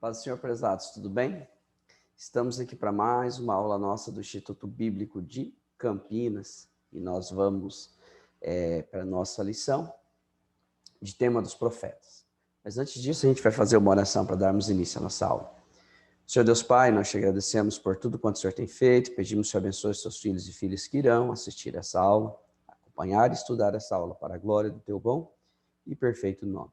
Paz do Senhor, prezados, tudo bem? Estamos aqui para mais uma aula nossa do Instituto Bíblico de Campinas e nós vamos para a nossa lição de tema dos profetas. Mas antes disso, a gente vai fazer uma oração para darmos início à nossa aula. Senhor Deus Pai, nós te agradecemos por tudo quanto o Senhor tem feito, pedimos que o Senhor abençoe os seus filhos e filhas que irão assistir essa aula, acompanhar e estudar essa aula para a glória do teu bom e perfeito nome.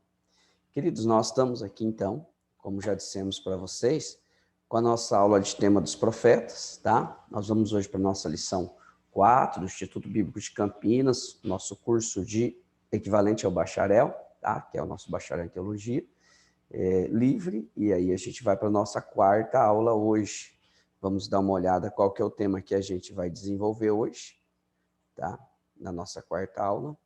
Queridos, nós estamos aqui então, como já dissemos para vocês, com a nossa aula de tema dos profetas, tá? Nós vamos hoje para a nossa lição 4 do Instituto Bíblico de Campinas, nosso curso de equivalente ao bacharel, tá? Que é o nosso bacharel em teologia, livre, e aí a gente vai para a nossa quarta aula hoje. Vamos dar uma olhada qual que é o tema que a gente vai desenvolver hoje, tá? Na nossa quarta aula.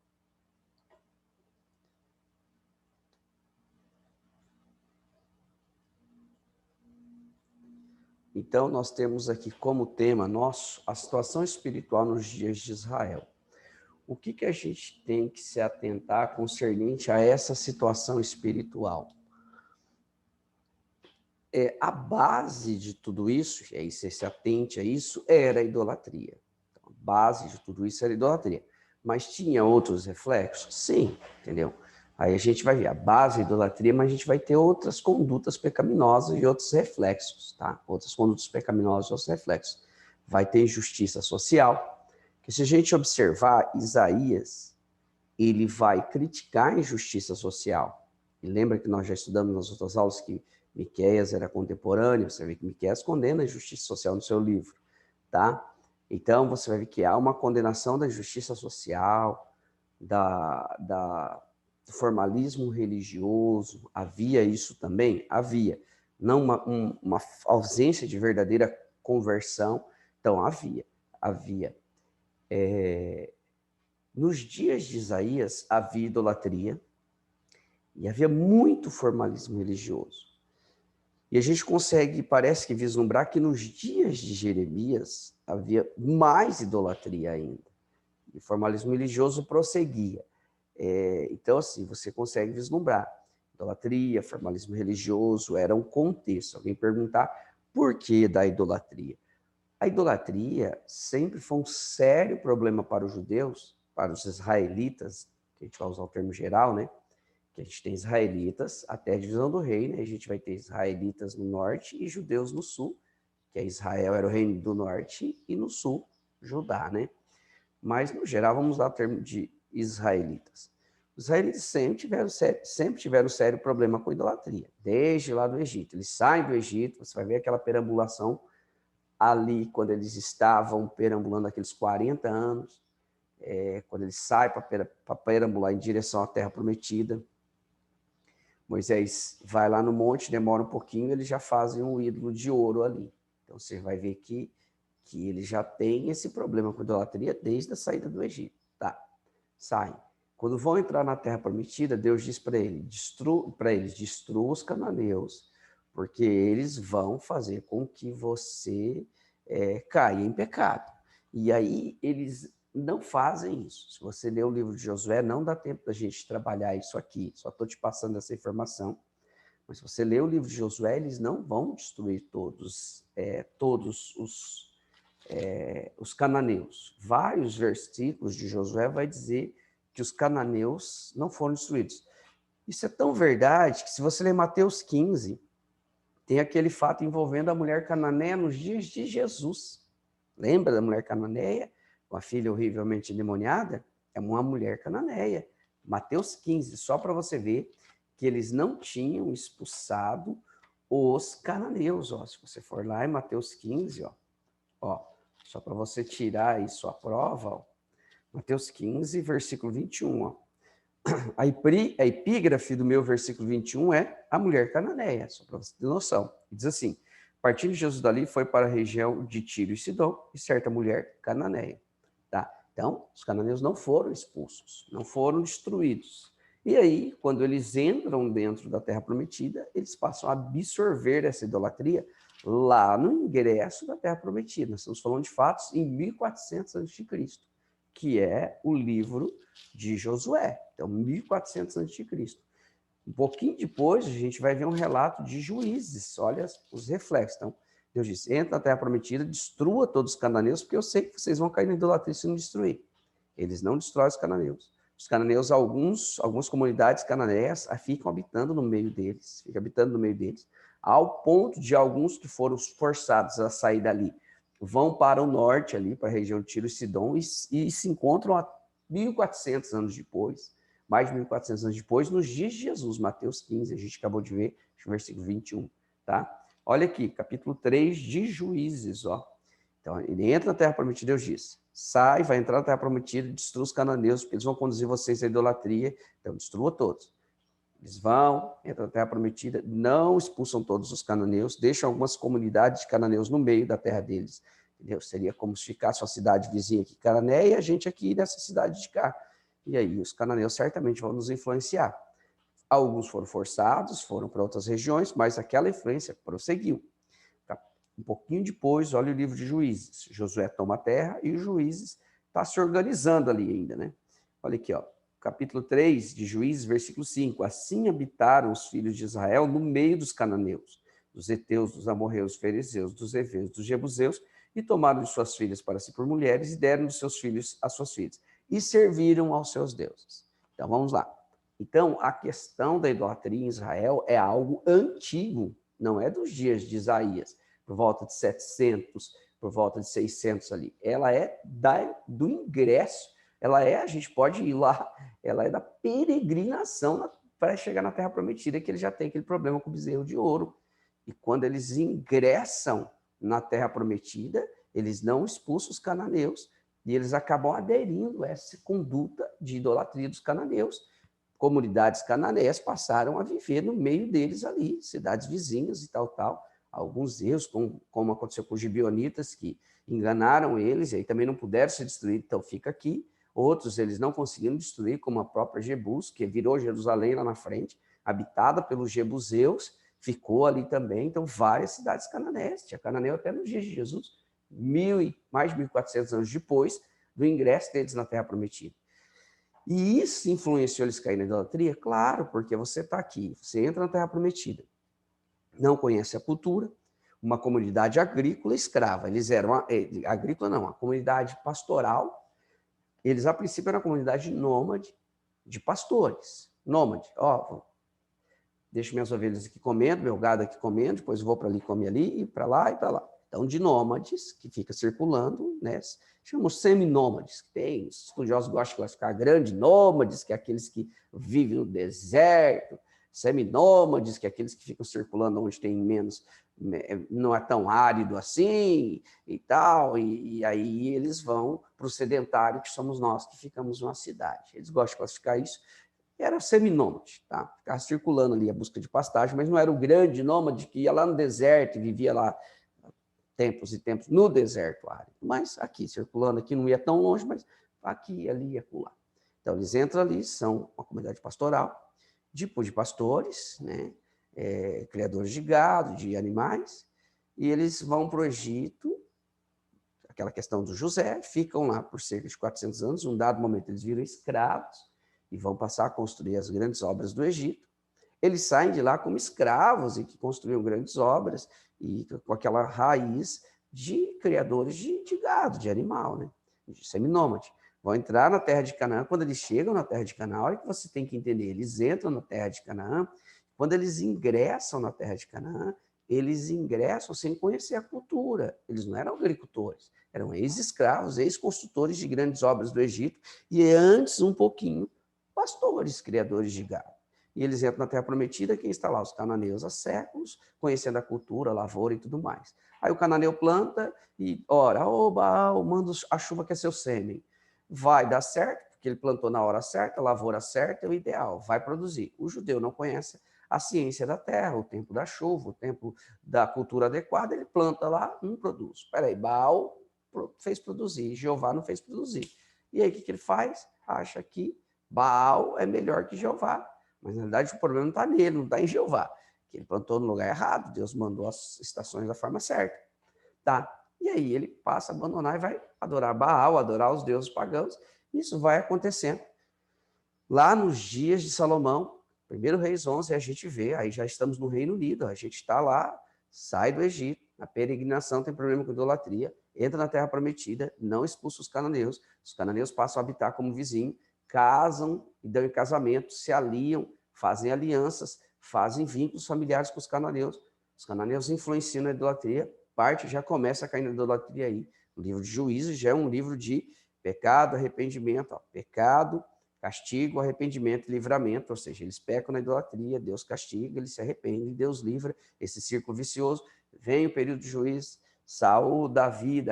Então, nós temos aqui como tema nosso a situação espiritual nos dias de Israel. O que a gente tem que se atentar concernente a essa situação espiritual? A base de tudo isso, e aí você se atente a isso, era a idolatria. Então, a base de tudo isso era a idolatria. Mas tinha outros reflexos? Sim, entendeu? Aí a gente vai ver a base da idolatria, mas a gente vai ter outras condutas pecaminosas e outros reflexos, tá? Outras condutas pecaminosas e outros reflexos. Vai ter injustiça social, que se a gente observar, Isaías, ele vai criticar a injustiça social. E lembra que nós já estudamos nas outras aulas que Miqueias era contemporâneo, você vê que Miqueias condena a injustiça social no seu livro, tá? Então, você vai ver que há uma condenação da injustiça social, do formalismo religioso, havia isso também? Havia. Não uma ausência de verdadeira conversão, então havia. Nos dias de Isaías havia idolatria e havia muito formalismo religioso. E a gente consegue, parece que vislumbrar que nos dias de Jeremias havia mais idolatria ainda. E o formalismo religioso prosseguia. Então, assim, você consegue vislumbrar. Idolatria, formalismo religioso, era um contexto. Alguém perguntar por que da idolatria? A idolatria sempre foi um sério problema para os judeus, para os israelitas, que a gente vai usar o termo geral, né? Que a gente tem israelitas até a divisão do reino, né? A gente vai ter israelitas no norte e judeus no sul, que Israel era o reino do norte e no sul, Judá, né? Mas, no geral, vamos usar o termo de israelitas. Os israelitas sempre tiveram sério problema com idolatria, desde lá do Egito. Eles saem do Egito, você vai ver aquela perambulação ali, quando eles estavam perambulando aqueles 40 anos, quando eles saem para perambular em direção à Terra Prometida. Moisés vai lá no monte, demora um pouquinho, eles já fazem um ídolo de ouro ali. Então você vai ver que eles já têm esse problema com idolatria desde a saída do Egito. Tá, saem. Quando vão entrar na Terra Prometida, Deus diz para eles, destrua os cananeus, porque eles vão fazer com que você caia em pecado. E aí eles não fazem isso. Se você ler o livro de Josué, não dá tempo da gente trabalhar isso aqui, só estou te passando essa informação. Mas se você ler o livro de Josué, eles não vão destruir todos os cananeus. Vários versículos de Josué vai dizer que os cananeus não foram destruídos. Isso é tão verdade que se você ler Mateus 15, tem aquele fato envolvendo a mulher cananeia nos dias de Jesus. Lembra da mulher cananeia, com a filha horrivelmente endemoniada? É uma mulher cananeia. Mateus 15, só para você ver que eles não tinham expulsado os cananeus. Ó. Se você for lá em Mateus 15, só para você tirar aí sua prova, ó. Mateus 15, versículo 21. Ó. A epígrafe do meu versículo 21 é a mulher cananeia, só para você ter noção. Diz assim: partindo Jesus dali, foi para a região de Tiro e Sidom, e certa mulher cananeia. Tá? Então, os cananeus não foram expulsos, não foram destruídos. E aí, quando eles entram dentro da Terra Prometida, eles passam a absorver essa idolatria lá no ingresso da Terra Prometida. Nós estamos falando de fatos em 1400 a.C., que é o livro de Josué. Então, 1400 a.C. Um pouquinho depois, a gente vai ver um relato de Juízes. Olha os reflexos. Então, Deus disse, entra na terra prometida, destrua todos os cananeus, porque eu sei que vocês vão cair na idolatria se não destruir. Eles não destroem os cananeus. Os cananeus, algumas comunidades cananeias ficam habitando no meio deles, ao ponto de alguns que foram forçados a sair dali, vão para o norte ali, para a região de Tiro e Sidom, e se encontram a 1.400 anos depois, mais de 1.400 anos depois, nos dias de Jesus, Mateus 15, a gente acabou de ver, versículo 21, tá? Olha aqui, capítulo 3 de Juízes, ó. Então, ele entra na terra prometida, Deus diz, sai, vai entrar na terra prometida, destrua os cananeus, porque eles vão conduzir vocês à idolatria, então destrua todos. Eles vão, entram na terra prometida, não expulsam todos os cananeus, deixam algumas comunidades de cananeus no meio da terra deles, entendeu? Seria como se ficasse uma cidade vizinha aqui, Canané, e a gente aqui nessa cidade de cá. E aí os cananeus certamente vão nos influenciar. Alguns foram forçados, foram para outras regiões, mas aquela influência prosseguiu. Um pouquinho depois, olha o livro de Juízes. Josué toma a terra e os Juízes está se organizando ali ainda, né? Olha aqui, ó, capítulo 3 de Juízes, versículo 5. Assim habitaram os filhos de Israel no meio dos cananeus, dos heteus, dos amorreus, dos fariseus, dos heveus, dos jebuseus, e tomaram de suas filhas para si por mulheres e deram de seus filhos às suas filhas, e serviram aos seus deuses. Então, vamos lá. Então, a questão da idolatria em Israel é algo antigo, não é dos dias de Isaías, por volta de 700, por volta de 600 ali. Ela é do ingresso, a gente pode ir lá, ela é da peregrinação para chegar na Terra Prometida, que ele já tem aquele problema com o bezerro de ouro. E quando eles ingressam na Terra Prometida, eles não expulsam os cananeus, e eles acabam aderindo a essa conduta de idolatria dos cananeus. Comunidades cananeias passaram a viver no meio deles ali, cidades vizinhas e tal. Alguns erros, como aconteceu com os gibeonitas, que enganaram eles, e aí também não puderam ser destruídos, então fica aqui. Outros eles não conseguiram destruir, como a própria Jebus, que virou Jerusalém lá na frente, habitada pelos jebuseus, ficou ali também. Então, várias cidades cananeias, tinha cananeu até nos dias de Jesus, mais de 1.400 anos depois do ingresso deles na Terra Prometida. E isso influenciou eles caírem na idolatria? Claro, porque você está aqui, você entra na Terra Prometida, não conhece a cultura, uma comunidade agrícola escrava. Eles eram, agrícola não, a comunidade pastoral, eles a princípio eram uma comunidade nômade de pastores. Nômade, ó, deixo minhas ovelhas aqui comendo, meu gado aqui comendo, depois vou para ali, come ali, e para lá e para lá. Então, de nômades, que fica circulando, né? Chamam seminômades, que tem, os estudiosos gostam de classificar grandes nômades, que é aqueles que vivem no deserto, seminômades, que é aqueles que ficam circulando onde tem menos, não é tão árido assim e tal, e aí eles vão para o sedentário, que somos nós, que ficamos numa cidade. Eles gostam de classificar isso. Era seminômade, tá? Ficava circulando ali a busca de pastagem, mas não era o grande nômade que ia lá no deserto e vivia lá tempos e tempos no deserto árido. Mas aqui, circulando aqui, não ia tão longe, mas aqui, ali e acolá. Então, eles entram ali, são uma comunidade pastoral, tipo de pastores, né? Criadores de gado, de animais, e eles vão para o Egito, aquela questão do José, ficam lá por cerca de 400 anos, num dado momento eles viram escravos, e vão passar a construir as grandes obras do Egito. Eles saem de lá como escravos e que construíam grandes obras e com aquela raiz de criadores de gado, de animal, né? De seminômade. Vão entrar na terra de Canaã. Quando eles chegam na terra de Canaã, olha que você tem que entender, eles entram na terra de Canaã, quando eles ingressam na terra de Canaã, eles ingressam sem conhecer a cultura. Eles não eram agricultores, eram ex-escravos, ex-construtores de grandes obras do Egito e antes um pouquinho pastores, criadores de gado. E eles entram na Terra Prometida, quem está lá? Os cananeus há séculos, conhecendo a cultura, a lavoura e tudo mais. Aí o cananeu planta e ora, ô Baal, manda a chuva que é seu sêmen. Vai dar certo, porque ele plantou na hora certa, a lavoura certa é o ideal, vai produzir. O judeu não conhece a ciência da terra, o tempo da chuva, o tempo da cultura adequada, ele planta lá, não produz. Peraí, Baal fez produzir, Jeová não fez produzir. E aí o que ele faz? Acha que Baal é melhor que Jeová. Mas, na verdade, o problema não está nele, não está em Jeová. Que ele plantou no lugar errado, Deus mandou as estações da forma certa. Tá? E aí ele passa a abandonar e vai adorar Baal, adorar os deuses pagãos. Isso vai acontecendo. Lá nos dias de Salomão, 1 Reis 11, a gente vê, aí já estamos no Reino Unido, a gente está lá, sai do Egito, a peregrinação tem problema com idolatria, entra na Terra Prometida, não expulsa os cananeus passam a habitar como vizinho, casam e dão em casamento, se aliam, fazem alianças, fazem vínculos familiares com os cananeus influenciam na idolatria, parte já começa a cair na idolatria aí. O livro de Juízes já é um livro de pecado, arrependimento, pecado, castigo, arrependimento e livramento, ou seja, eles pecam na idolatria, Deus castiga, eles se arrependem, Deus livra esse círculo vicioso. Vem o período de Juízes, Saul, Davi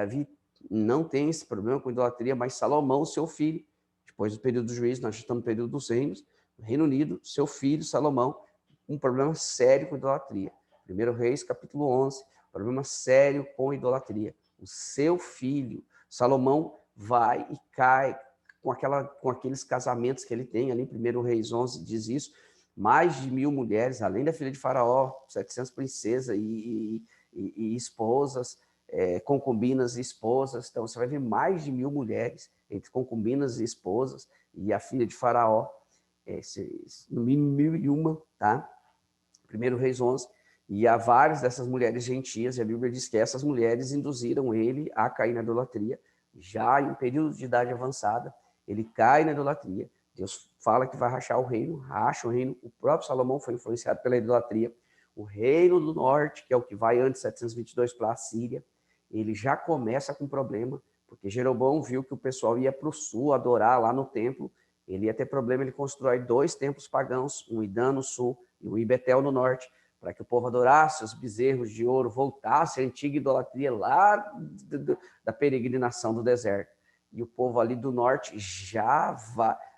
não tem esse problema com idolatria, mas Salomão, seu filho, depois do período do Juízes, nós estamos no período dos reinos, no Reino Unido, seu filho, Salomão, um problema sério com idolatria. 1 Reis, capítulo 11, problema sério com idolatria. O seu filho, Salomão, vai e cai com aqueles casamentos que ele tem, ali em 1 Reis 11 diz isso, mais de 1000 mulheres, além da filha de Faraó, 700 princesas e esposas, concubinas e esposas, então você vai ver mais de 1000 mulheres, entre concubinas e esposas, e a filha de Faraó, no mínimo 1001, tá? 1 Reis 11, e há várias dessas mulheres gentias, e a Bíblia diz que essas mulheres induziram ele a cair na idolatria, já em um período de idade avançada, ele cai na idolatria, Deus fala que vai rachar o reino, racha o reino, o próprio Salomão foi influenciado pela idolatria, o reino do norte, que é o que vai antes de 722 para a Síria, ele já começa com problema, porque Jeroboão viu que o pessoal ia para o sul adorar lá no templo, ele ia ter problema, ele constrói 2 templos pagãos, um em Dan no sul e um em Betel no norte, para que o povo adorasse os bezerros de ouro, voltasse à antiga idolatria lá da peregrinação do deserto. E o povo ali do norte já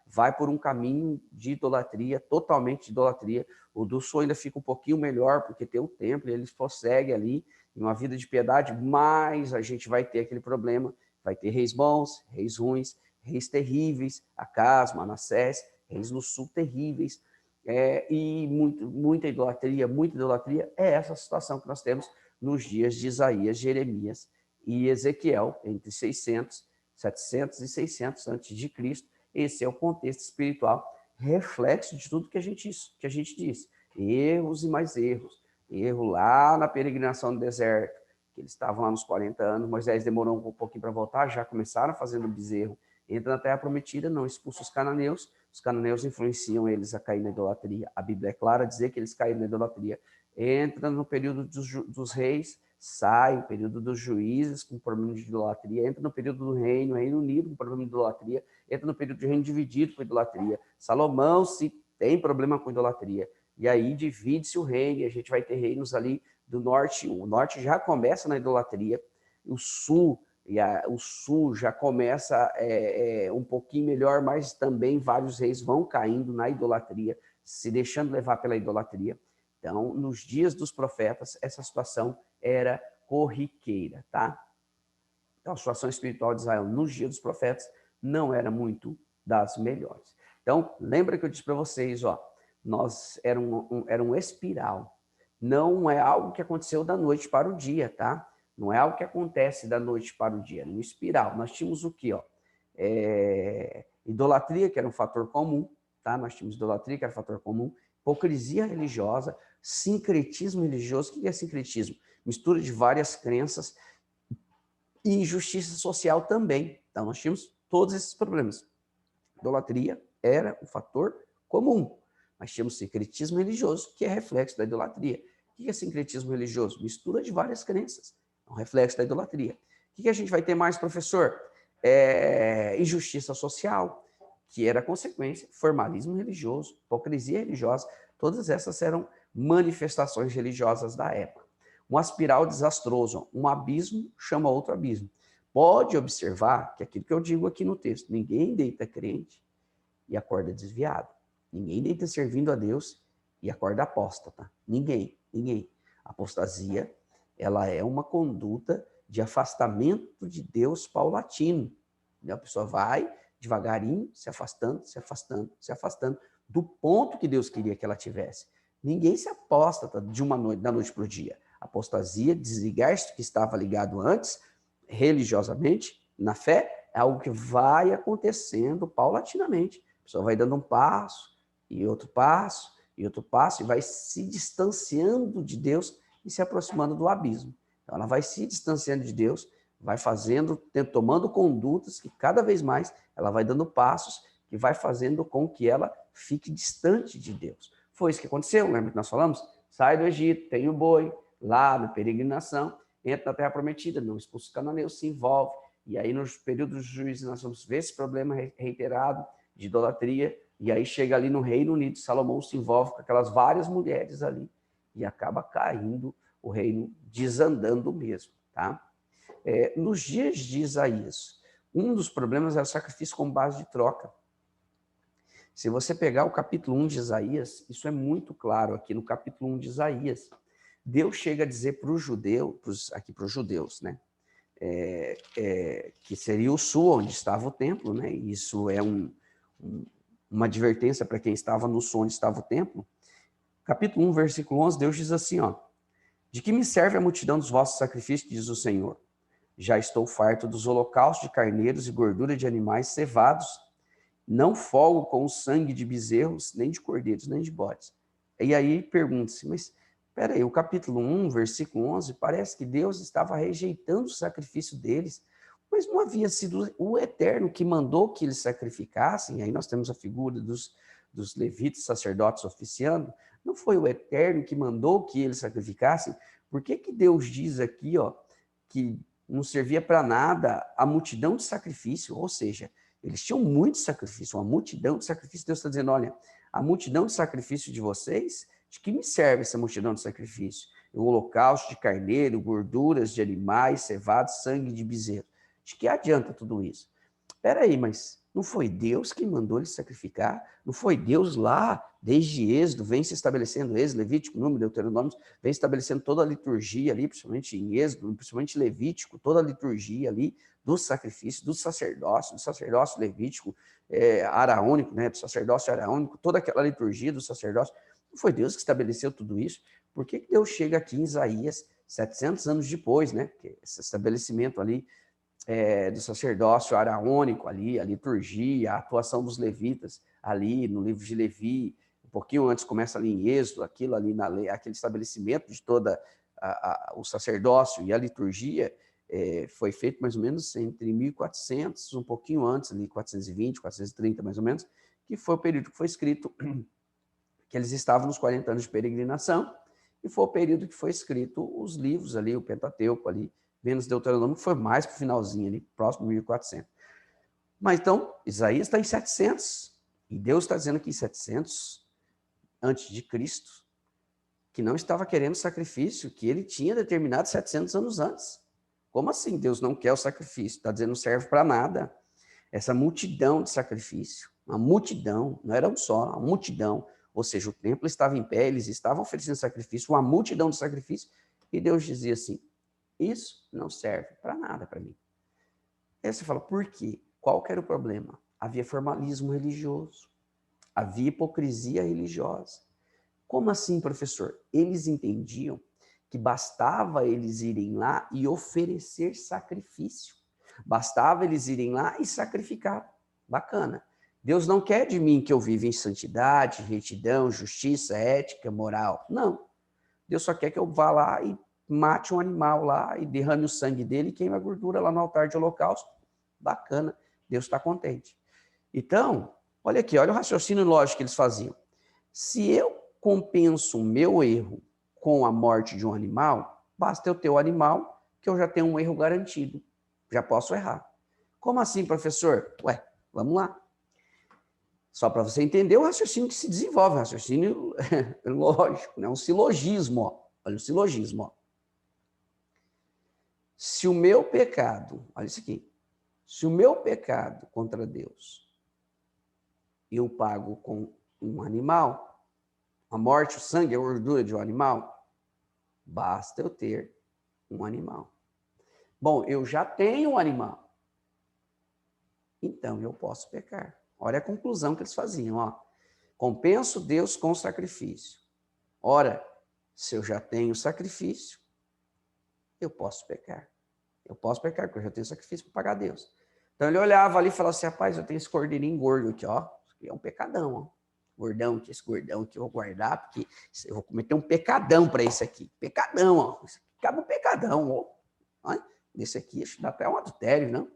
vai por um caminho de idolatria, totalmente de idolatria. O do sul ainda fica um pouquinho melhor, porque tem o templo, e eles prosseguem ali em uma vida de piedade, mas a gente vai ter aquele problema, vai ter reis bons, reis ruins, reis terríveis, Acaz, Manassés, reis no sul terríveis, e muita idolatria, é essa situação que nós temos nos dias de Isaías, Jeremias e Ezequiel, entre 700 e 600 antes de Cristo. Esse é o contexto espiritual, reflexo de tudo que a gente disse. Erros e mais erros. Erro lá na peregrinação do deserto, que eles estavam lá nos 40 anos, Moisés demorou um pouquinho para voltar, já começaram fazendo bezerro, entra na terra prometida, não expulsa os cananeus influenciam eles a cair na idolatria, a Bíblia é clara a dizer que eles caíram na idolatria, entra no período dos reis, sai no período dos juízes com problema de idolatria, entra no período do Reino Unido com problema de idolatria, entra no período de reino dividido com idolatria, Salomão se tem problema com idolatria, e aí divide-se o reino, e a gente vai ter reinos ali do norte, o norte já começa na idolatria, o sul já começa um pouquinho melhor, mas também vários reis vão caindo na idolatria, se deixando levar pela idolatria. Então, nos dias dos profetas, essa situação era corriqueira, tá? Então, a situação espiritual de Israel nos dias dos profetas não era muito das melhores. Então, lembra que eu disse para vocês, era um espiral. Não é algo que aconteceu da noite para o dia, tá? Não é algo que acontece da noite para o dia, no espiral. Nós tínhamos o quê? Idolatria, que era um fator comum, tá? Nós tínhamos idolatria, que era um fator comum, hipocrisia religiosa, sincretismo religioso. O que é sincretismo? Mistura de várias crenças e injustiça social também. Então, nós tínhamos todos esses problemas. Idolatria era um fator comum. Nós tínhamos sincretismo religioso, que é reflexo da idolatria. O que é sincretismo religioso? Mistura de várias crenças. É um reflexo da idolatria. O que a gente vai ter mais, professor? Injustiça social, que era consequência, formalismo religioso, hipocrisia religiosa. Todas essas eram manifestações religiosas da época. Um espiral desastroso, um abismo chama outro abismo. Pode observar que aquilo que eu digo aqui no texto, ninguém deita crente e acorda desviado. Ninguém deita servindo a Deus e acorda apóstata. Ninguém. Apostasia, ela é uma conduta de afastamento de Deus paulatino. A pessoa vai devagarinho se afastando do ponto que Deus queria que ela tivesse. Ninguém se apóstata da noite para o dia. Apostasia, desligar-se do que estava ligado antes, religiosamente, na fé, é algo que vai acontecendo paulatinamente. A pessoa vai dando um passo, e outro passo, e outro passo, e vai se distanciando de Deus e se aproximando do abismo. Então, ela vai se distanciando de Deus, vai fazendo, tomando condutas que cada vez mais ela vai dando passos que vai fazendo com que ela fique distante de Deus. Foi isso que aconteceu, lembra que nós falamos? Sai do Egito, tem o boi, lá na peregrinação, entra na Terra Prometida, não expulsa o cananeu, se envolve. E aí, nos períodos dos juízes, nós vamos ver esse problema reiterado de idolatria. E aí chega ali no Reino Unido, Salomão se envolve com aquelas várias mulheres ali e acaba caindo, o reino desandando mesmo, tá? Nos dias de Isaías, um dos problemas é o sacrifício com base de troca. Se você pegar o capítulo 1 de Isaías, isso é muito claro aqui no capítulo 1 de Isaías. Deus chega a dizer para os judeus, aqui para os judeus, né? Que seria o sul onde estava o templo, né? Isso é uma advertência para quem estava no sul onde estava o templo. Capítulo 1, versículo 11, Deus diz assim, ó: de que me serve a multidão dos vossos sacrifícios, diz o Senhor. Já estou farto dos holocaustos de carneiros e gordura de animais cevados. Não folgo com o sangue de bezerros, nem de cordeiros, nem de bodes. E aí pergunta-se, mas espera aí, o capítulo 1, versículo 11, parece que Deus estava rejeitando o sacrifício deles, mas não havia sido o Eterno que mandou que eles sacrificassem. Aí nós temos a figura dos levitas, sacerdotes oficiando. Não foi o Eterno que mandou que eles sacrificassem? Por que Deus diz aqui, ó, que não servia para nada a multidão de sacrifício? Ou seja, eles tinham muito sacrifício, uma multidão de sacrifício. Deus está dizendo, olha, a multidão de sacrifício de vocês, de que me serve essa multidão de sacrifício? O holocausto de carneiro, gorduras de animais, cevados, sangue de bezerro. De que adianta tudo isso? Espera aí, mas não foi Deus quem mandou eles sacrificar? Não foi Deus lá, desde Êxodo, vem se estabelecendo, Êxodo, Levítico, Número, Deuteronômio, vem estabelecendo toda a liturgia ali, principalmente em Êxodo, principalmente Levítico, toda a liturgia ali do sacrifício, do sacerdócio levítico, araônico, né, do sacerdócio araônico, toda aquela liturgia do sacerdócio. Não foi Deus que estabeleceu tudo isso? Por que Deus chega aqui em Isaías, 700 anos depois, né, esse estabelecimento ali do sacerdócio araônico ali, a liturgia, a atuação dos levitas ali no livro de Levi, um pouquinho antes começa ali em Êxodo, aquilo ali na lei, aquele estabelecimento de toda o sacerdócio e a liturgia foi feito mais ou menos entre 1400, um pouquinho antes, ali 420, 430 mais ou menos, que foi o período que foi escrito, que eles estavam nos 40 anos de peregrinação, e foi o período que foi escrito os livros ali, o Pentateuco ali, menos Deuteronômio, que foi mais para o finalzinho ali, próximo de 1400. Mas então, Isaías está em 700, e Deus está dizendo que em 700, antes de Cristo, que não estava querendo sacrifício, que ele tinha determinado 700 anos antes. Como assim Deus não quer o sacrifício? Está dizendo não serve para nada. Essa multidão de sacrifício, uma multidão, não era um só, uma multidão, ou seja, o templo estava em pé, eles estavam oferecendo sacrifício, uma multidão de sacrifício, e Deus dizia assim, isso não serve para nada para mim. Aí você fala, por quê? Qual que era o problema? Havia formalismo religioso, havia hipocrisia religiosa. Como assim, professor? Eles entendiam que bastava eles irem lá e oferecer sacrifício. Bastava eles irem lá e sacrificar. Bacana. Deus não quer de mim que eu viva em santidade, retidão, justiça, ética, moral. Não. Deus só quer que eu vá lá e mate um animal lá e derrame o sangue dele e queime a gordura lá no altar de holocausto. Bacana. Deus está contente. Então, olha aqui, olha o raciocínio lógico que eles faziam. Se eu compenso o meu erro com a morte de um animal, basta eu ter o animal que eu já tenho um erro garantido. Já posso errar. Como assim, professor? Ué, vamos lá. Só para você entender o raciocínio que se desenvolve, um raciocínio lógico, né? Um silogismo. Ó. Olha o silogismo. Ó. Se o meu pecado, olha isso aqui, se o meu pecado contra Deus eu pago com um animal, a morte, o sangue, a gordura de um animal, basta eu ter um animal. Bom, eu já tenho um animal, então eu posso pecar. Olha a conclusão que eles faziam, ó. Compenso Deus com sacrifício. Ora, se eu já tenho sacrifício, eu posso pecar. Eu posso pecar, porque eu já tenho sacrifício para pagar a Deus. Então ele olhava ali e falava assim, rapaz, eu tenho esse cordeirinho gordo aqui, ó. Isso aqui é um pecadão, ó. gordão, que esse gordão que eu vou guardar, porque eu vou cometer um pecadão para esse aqui. Pecadão, ó. Isso aqui cabe um pecadão, ó. Olha, esse aqui, acho que dá até um adultério, não?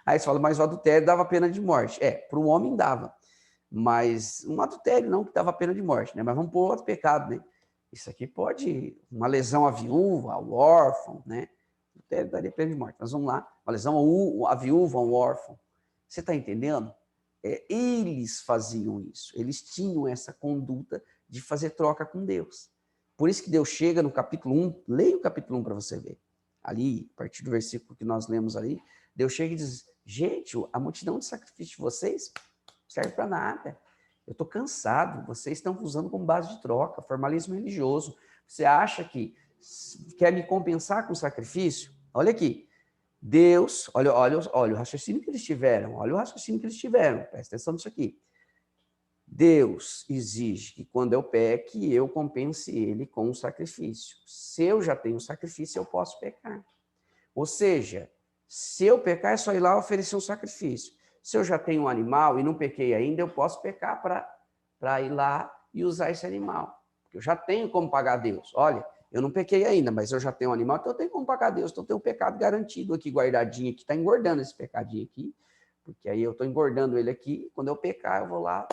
Aí você fala, mas o adultério dava pena de morte. Para o homem dava. Mas um adultério não que dava pena de morte, né? Mas vamos pôr outro pecado, né? Isso aqui pode, uma lesão à viúva, ao órfão, né? Adultério daria pena de morte. Mas vamos lá, uma lesão à viúva, ao órfão. Você está entendendo? Eles faziam isso, eles tinham essa conduta de fazer troca com Deus. Por isso que Deus chega no capítulo 1, leia o capítulo 1 para você ver. Ali, a partir do versículo que nós lemos ali, Deus chega e diz, gente, a multidão de sacrifício de vocês serve para nada. Eu estou cansado, vocês estão usando como base de troca, formalismo religioso. Você acha que quer me compensar com sacrifício? Olha aqui, Deus, olha o raciocínio que eles tiveram, presta atenção nisso aqui. Deus exige que quando eu peque, eu compense ele com um sacrifício. Se eu já tenho sacrifício, eu posso pecar. Ou seja, se eu pecar, é só ir lá oferecer um sacrifício. Se eu já tenho um animal e não pequei ainda, eu posso pecar para ir lá e usar esse animal. Porque eu já tenho como pagar a Deus. Olha, eu não pequei ainda, mas eu já tenho um animal, então eu tenho como pagar a Deus. Então eu tenho um pecado garantido aqui, guardadinho aqui. Está engordando esse pecadinho aqui. Porque aí eu estou engordando ele aqui. Quando eu pecar, eu vou lá.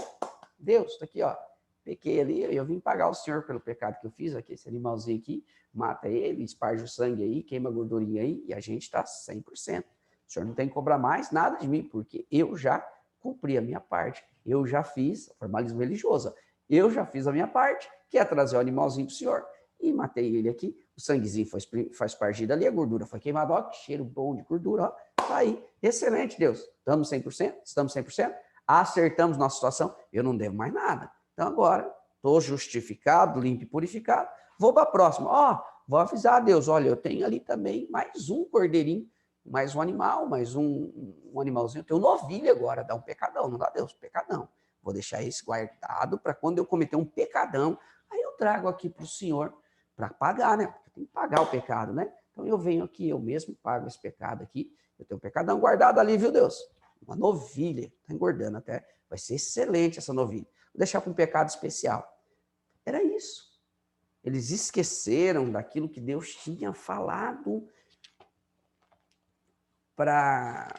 Deus, está aqui, ó. Pequei ali, eu vim pagar o Senhor pelo pecado que eu fiz aqui, esse animalzinho aqui, mata ele, esparge o sangue aí, queima a gordurinha aí, e a gente está 100%. O Senhor não tem que cobrar mais nada de mim, porque eu já cumpri a minha parte, eu já fiz, formalismo religioso, eu já fiz a minha parte, que é trazer o animalzinho para o Senhor, e matei ele aqui, o sanguezinho foi espargido ali, a gordura foi queimada, ó, que cheiro bom de gordura, ó, tá aí, excelente, Deus, estamos 100%? Estamos 100%? Acertamos nossa situação, eu não devo mais nada. Então agora, estou justificado, limpo e purificado, vou para a próxima. Vou avisar a Deus, olha, eu tenho ali também mais um cordeirinho, mais um animal, mais um animalzinho. Eu tenho novilha agora, dá um pecadão, não dá Deus, pecadão. Vou deixar esse guardado para quando eu cometer um pecadão, aí eu trago aqui para o Senhor para pagar, né? Porque tem que pagar o pecado, né? Então eu venho aqui, eu mesmo pago esse pecado aqui, eu tenho um pecadão guardado ali, viu, Deus? Uma novilha, está engordando até, vai ser excelente essa novilha. Vou deixar para um pecado especial. Era isso. Eles esqueceram daquilo que Deus tinha falado para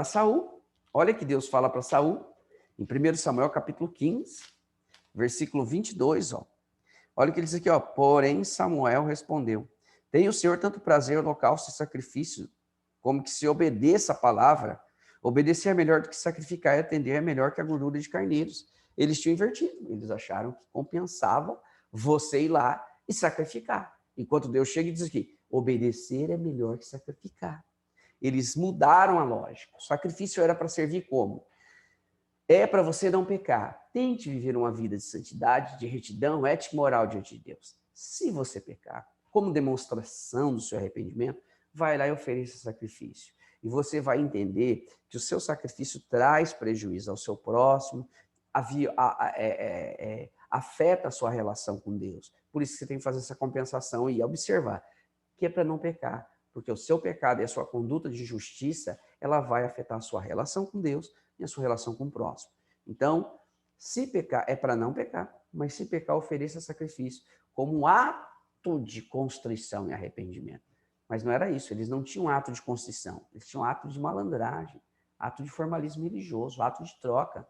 Saul. Olha que Deus fala para Saul, em 1 Samuel capítulo 15, versículo 22, ó. Olha o que ele diz aqui, ó. Porém, Samuel respondeu, tem o Senhor tanto prazer em holocausto e sacrifício, como que se obedeça a palavra. Obedecer é melhor do que sacrificar e atender é melhor que a gordura de carneiros. Eles tinham invertido, eles acharam que compensava você ir lá e sacrificar. Enquanto Deus chega e diz aqui, obedecer é melhor que sacrificar. Eles mudaram a lógica. O sacrifício era para servir como? É para você não pecar. Tente viver uma vida de santidade, de retidão, ética e moral diante de Deus. Se você pecar, como demonstração do seu arrependimento, vai lá e ofereça sacrifício. E você vai entender que o seu sacrifício traz prejuízo ao seu próximo, afeta a sua relação com Deus. Por isso que você tem que fazer essa compensação e observar que é para não pecar. Porque o seu pecado e a sua conduta de justiça, ela vai afetar a sua relação com Deus e a sua relação com o próximo. Então, se pecar, é para não pecar, mas se pecar, ofereça sacrifício como um ato de constrição e arrependimento. Mas não era isso, eles não tinham ato de constrição, eles tinham ato de malandragem, ato de formalismo religioso, ato de troca.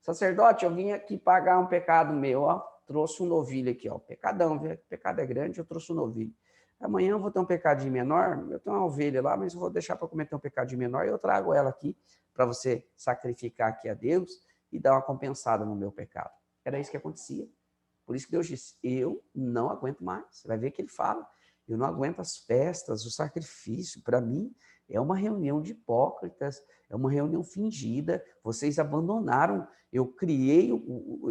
Sacerdote, eu vim aqui pagar um pecado meu, ó, trouxe um novilho aqui, ó, pecadão, viu? O pecado é grande, eu trouxe um novilho. Amanhã eu vou ter um pecadinho menor, eu tenho uma ovelha lá, mas eu vou deixar para cometer um pecadinho menor e eu trago ela aqui para você sacrificar aqui a Deus e dar uma compensada no meu pecado. Era isso que acontecia. Por isso que Deus disse, eu não aguento mais. Você vai ver que ele fala, eu não aguento as festas, o sacrifício. Para mim, é uma reunião de hipócritas, é uma reunião fingida. Vocês abandonaram, eu criei,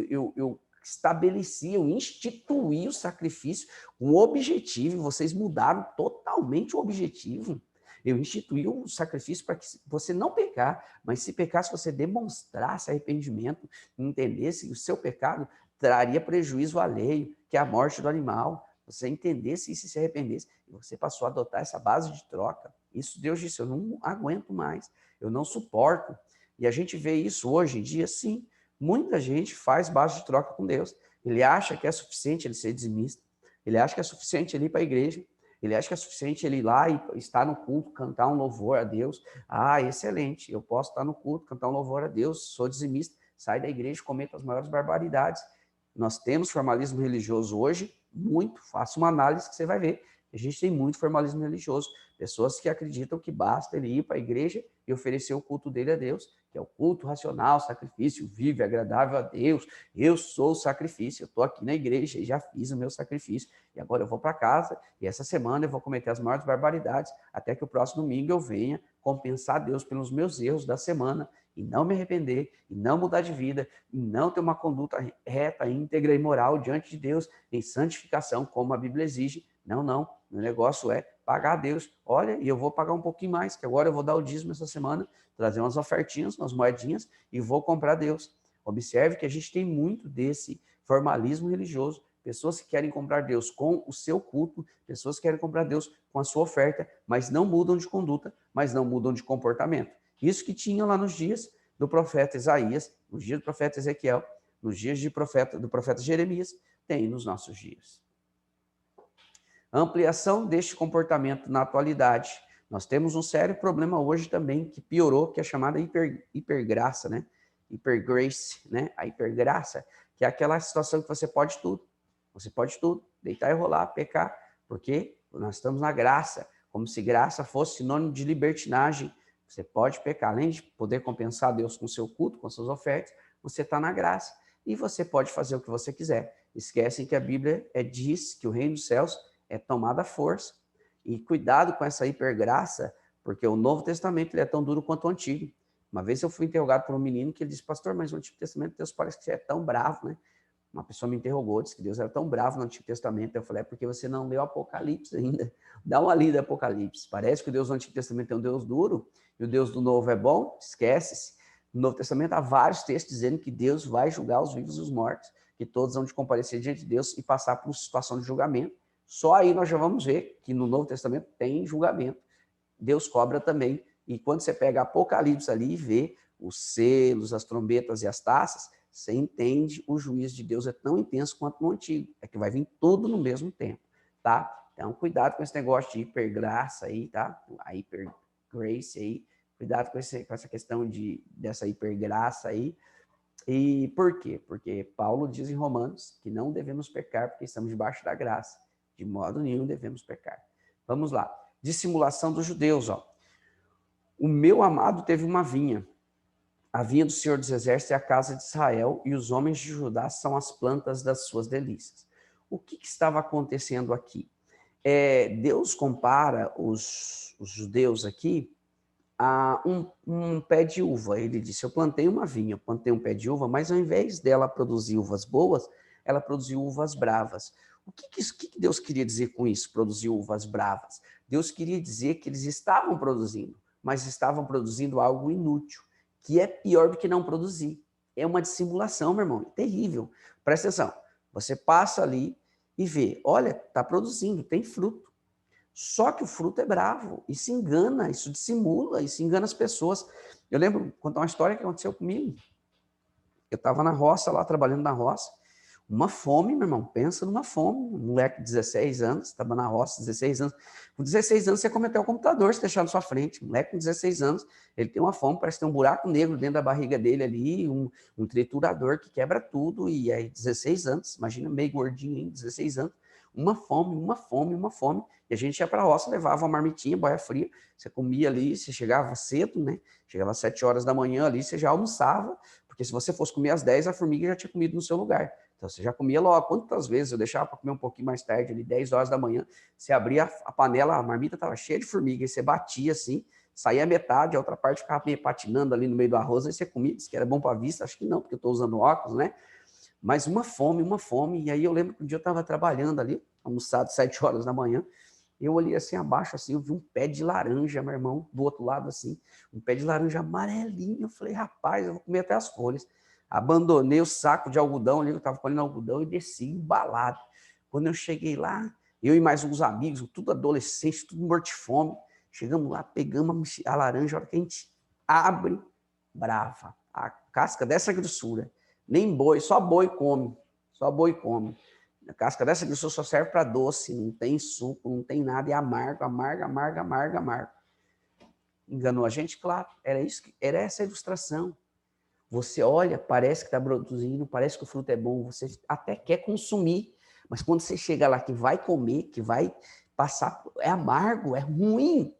eu estabeleci, eu instituí o sacrifício com um objetivo, e vocês mudaram totalmente o objetivo. Eu instituí o sacrifício para que você não pecar, mas se pecasse, você demonstrasse arrependimento, entendesse que o seu pecado traria prejuízo alheio, que é a morte do animal. Você entendesse isso e se arrependesse, e você passou a adotar essa base de troca. Isso Deus disse, eu não aguento mais, eu não suporto. E a gente vê isso hoje em dia, sim, Muita gente faz base de troca com Deus. Ele acha que é suficiente ele ser dizimista, ele acha que é suficiente ele ir para a igreja, ele acha que é suficiente ele ir lá e estar no culto, cantar um louvor a Deus. Ah, excelente, eu posso estar no culto, cantar um louvor a Deus, sou dizimista, sai da igreja, cometa as maiores barbaridades. Nós temos formalismo religioso hoje, muito, faça uma análise que você vai ver. A gente tem muito formalismo religioso, pessoas que acreditam que basta ele ir para a igreja e oferecer o culto dele a Deus, que é o culto racional, sacrifício vivo e agradável a Deus. Eu sou o sacrifício, eu estou aqui na igreja e já fiz o meu sacrifício, e agora eu vou para casa, e essa semana eu vou cometer as maiores barbaridades, até que o próximo domingo eu venha compensar a Deus pelos meus erros da semana, e não me arrepender, e não mudar de vida, e não ter uma conduta reta, íntegra e moral diante de Deus, em santificação, como a Bíblia exige. Não, não. O negócio é pagar a Deus. Olha, e eu vou pagar um pouquinho mais, que agora eu vou dar o dízimo essa semana, trazer umas ofertinhas, umas moedinhas, e vou comprar Deus. Observe que a gente tem muito desse formalismo religioso. Pessoas que querem comprar Deus com o seu culto, pessoas que querem comprar Deus com a sua oferta, mas não mudam de conduta, mas não mudam de comportamento. Isso que tinha lá nos dias do profeta Isaías, nos dias do profeta Ezequiel, nos dias do profeta Jeremias, tem nos nossos dias. A ampliação deste comportamento na atualidade. Nós temos um sério problema hoje também, que piorou, que é a chamada hipergraça, né? Hipergrace, né? A hipergraça, que é aquela situação que você pode tudo. Você pode tudo, deitar e rolar, pecar, porque nós estamos na graça, como se graça fosse sinônimo de libertinagem. Você pode pecar, além de poder compensar Deus com o seu culto, com as suas ofertas, você está na graça. E você pode fazer o que você quiser. Esquecem que a Bíblia diz que o reino dos céus é tomada à força. E cuidado com essa hipergraça, porque o Novo Testamento ele é tão duro quanto o Antigo. Uma vez eu fui interrogado por um menino que ele disse, pastor, mas no Antigo Testamento Deus parece que é tão bravo, né? Uma pessoa me interrogou, disse que Deus era tão bravo no Antigo Testamento. Eu falei, é porque você não leu Apocalipse ainda. Dá uma lida Apocalipse. Parece que o Deus do Antigo Testamento é um Deus duro e o Deus do Novo é bom. Esquece-se. No Novo Testamento há vários textos dizendo que Deus vai julgar os vivos e os mortos, que todos vão de comparecer diante de Deus e passar por uma situação de julgamento. Só aí nós já vamos ver que no Novo Testamento tem julgamento. Deus cobra também. E quando você pega Apocalipse ali e vê os selos, as trombetas e as taças, você entende o juízo de Deus é tão intenso quanto no Antigo. É que vai vir tudo no mesmo tempo, tá? Então, cuidado com esse negócio de hipergraça aí, tá? A hipergrace aí. Cuidado com essa questão dessa hipergraça aí. E por quê? Porque Paulo diz em Romanos que não devemos pecar porque estamos debaixo da graça. De modo nenhum devemos pecar. Vamos lá. Dissimulação dos judeus, ó. O meu amado teve uma vinha. A vinha do Senhor dos Exércitos é a casa de Israel, e os homens de Judá são as plantas das suas delícias. O que estava acontecendo aqui? Deus compara os judeus aqui a um pé de uva. Ele disse, eu plantei uma vinha, eu plantei um pé de uva, mas ao invés dela produzir uvas boas, ela produziu uvas bravas. O que Deus queria dizer com isso, produzir uvas bravas? Deus queria dizer que eles estavam produzindo, mas estavam produzindo algo inútil, que é pior do que não produzir. É uma dissimulação, meu irmão, é terrível. Presta atenção, você passa ali e vê, olha, está produzindo, tem fruto. Só que o fruto é bravo, e se engana, isso dissimula, isso engana as pessoas. Eu lembro, contar uma história que aconteceu comigo. Eu estava na roça, lá trabalhando na roça, uma fome, meu irmão, pensa numa fome. Um moleque de 16 anos, estava na roça, 16 anos. Com 16 anos, você come até o computador, se deixar na sua frente. Um moleque com 16 anos, ele tem uma fome, parece que tem um buraco negro dentro da barriga dele ali, um triturador que quebra tudo, e aí 16 anos, imagina, meio gordinho, hein, 16 anos. Uma fome, uma fome, uma fome. E a gente ia para a roça, levava uma marmitinha, boia fria, você comia ali, você chegava cedo, né? Chegava às 7 horas da manhã ali, você já almoçava, porque se você fosse comer às 10, a formiga já tinha comido no seu lugar. Então, você já comia logo. Quantas vezes eu deixava para comer um pouquinho mais tarde, ali, 10 horas da manhã, você abria a panela, a marmita estava cheia de formiga, e você batia assim, saía metade, a outra parte ficava meio patinando ali no meio do arroz, aí você comia, disse que era bom para a vista, acho que não, porque eu estou usando óculos, né? Mas uma fome, e aí eu lembro que um dia eu estava trabalhando ali, almoçado 7 horas da manhã, eu olhei assim abaixo, assim, eu vi um pé de laranja, meu irmão, do outro lado assim, um pé de laranja amarelinho, eu falei, rapaz, eu vou comer até as folhas. Abandonei o saco de algodão ali, eu estava colhendo algodão, e desci embalado. Quando eu cheguei lá, eu e mais uns amigos, tudo adolescente, tudo morto de fome, chegamos lá, pegamos a laranja, a hora que a gente abre, brava, a casca dessa grossura, Nem boi, só boi come. Só boi come. A casca dessa aqui só serve para doce, não tem suco, não tem nada, é amargo, amargo, amargo, amargo, amargo. Enganou a gente? Claro, era essa a ilustração. Você olha, parece que está produzindo, parece que o fruto é bom, você até quer consumir, mas quando você chega lá que vai comer, que vai passar, é amargo, é ruim,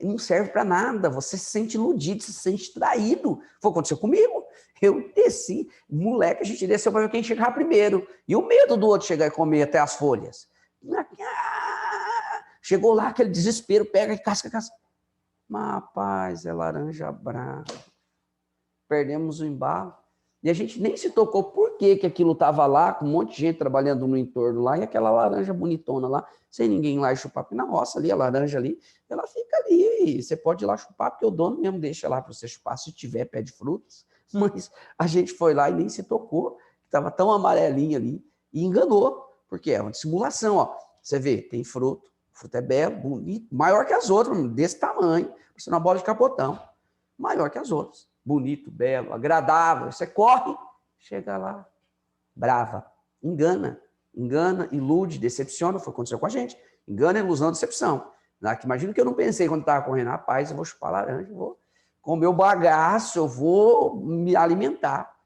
não serve para nada, você se sente iludido, se sente traído. Foi o que aconteceu comigo. Eu desci, moleque, a gente desceu para ver quem chegava primeiro. E o medo do outro chegar e comer até as folhas. Chegou lá, aquele desespero, pega e casca. Mas, rapaz, é laranja brava. Perdemos o embalo. E a gente nem se tocou por que aquilo estava lá, com um monte de gente trabalhando no entorno lá, e aquela laranja bonitona lá, sem ninguém lá chupar. Porque na roça ali, a laranja ali, ela fica ali. Você pode ir lá chupar, porque o dono mesmo deixa lá para você chupar, se tiver pé de frutas. Mas a gente foi lá e nem se tocou. Estava tão amarelinho ali. E enganou. Porque é uma simulação. Ó. Você vê, tem fruto. O fruto é belo, bonito, maior que as outras, desse tamanho. Parecendo uma bola de capotão. Maior que as outras. Bonito, belo, agradável. Você corre, chega lá, brava. Engana, ilude, decepciona. Foi o que aconteceu com a gente. Engana, ilusão, decepção. Imagina que eu não pensei quando estava correndo, rapaz, eu vou chupar laranja, eu vou comer o bagaço, eu vou me alimentar.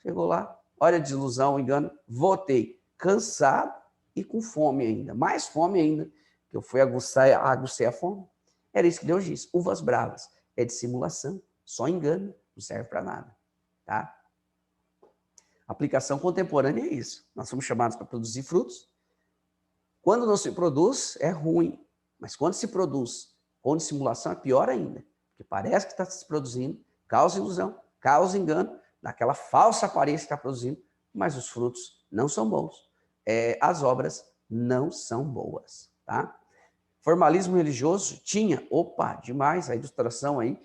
Chegou lá, olha a desilusão, engano, voltei cansado e com fome ainda, mais fome ainda, que eu fui aguçar a fome. Era isso que Deus disse, uvas bravas, é dissimulação, só engano, não serve para nada, tá? Aplicação contemporânea é isso. Nós somos chamados para produzir frutos. Quando não se produz, é ruim. Mas quando se produz com dissimulação, é pior ainda. Porque parece que está se produzindo, causa ilusão, causa engano, daquela falsa aparência que está produzindo, mas os frutos não são bons. As obras não são boas. Tá? Formalismo religioso tinha, demais, a ilustração aí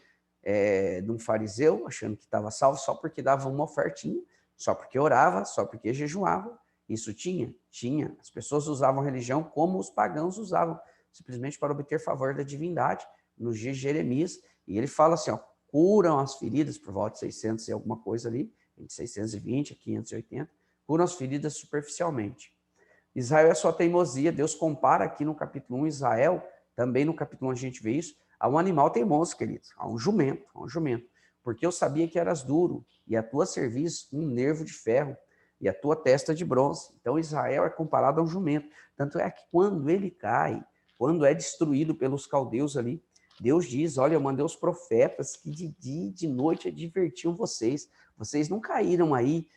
de um fariseu achando que estava salvo só porque dava uma ofertinha, só porque orava, só porque jejuava. Isso tinha? Tinha. As pessoas usavam a religião como os pagãos usavam, simplesmente para obter favor da divindade, nos dias de Jeremias. E ele fala assim, ó, curam as feridas, por volta de 600 e alguma coisa ali, entre 620 a 580, curam as feridas superficialmente. Israel é sua teimosia. Deus compara aqui no capítulo 1 Israel, também no capítulo 1 a gente vê isso, a um animal teimoso, queridos, a um jumento, porque eu sabia que eras duro, e a tua cerviz um nervo de ferro, e a tua testa de bronze. Então Israel é comparado a um jumento. Tanto é que quando ele cai, quando é destruído pelos caldeus ali, Deus diz, olha, eu mandei os profetas que de dia e de noite advertiam vocês. Vocês não caíram aí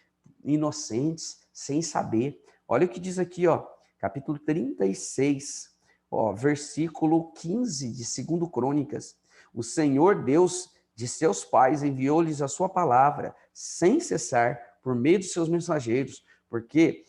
inocentes, sem saber. Olha o que diz aqui, ó, capítulo 36, ó, versículo 15 de 2 Crônicas. O Senhor Deus de seus pais enviou-lhes a sua palavra, sem cessar, por meio dos seus mensageiros, porque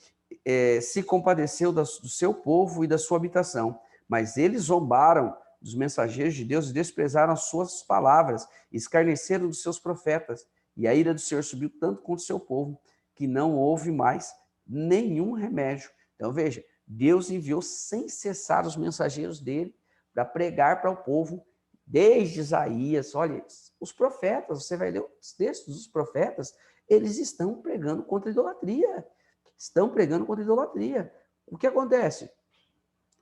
se compadeceu do seu povo e da sua habitação. Mas eles zombaram dos mensageiros de Deus e desprezaram as suas palavras, escarneceram dos seus profetas. E a ira do Senhor subiu tanto contra o seu povo, que não houve mais nenhum remédio. Então, veja, Deus enviou sem cessar os mensageiros dele para pregar para o povo, desde Isaías. Olha, os profetas, você vai ler os textos dos profetas, eles estão pregando contra a idolatria. Estão pregando contra a idolatria. O que acontece?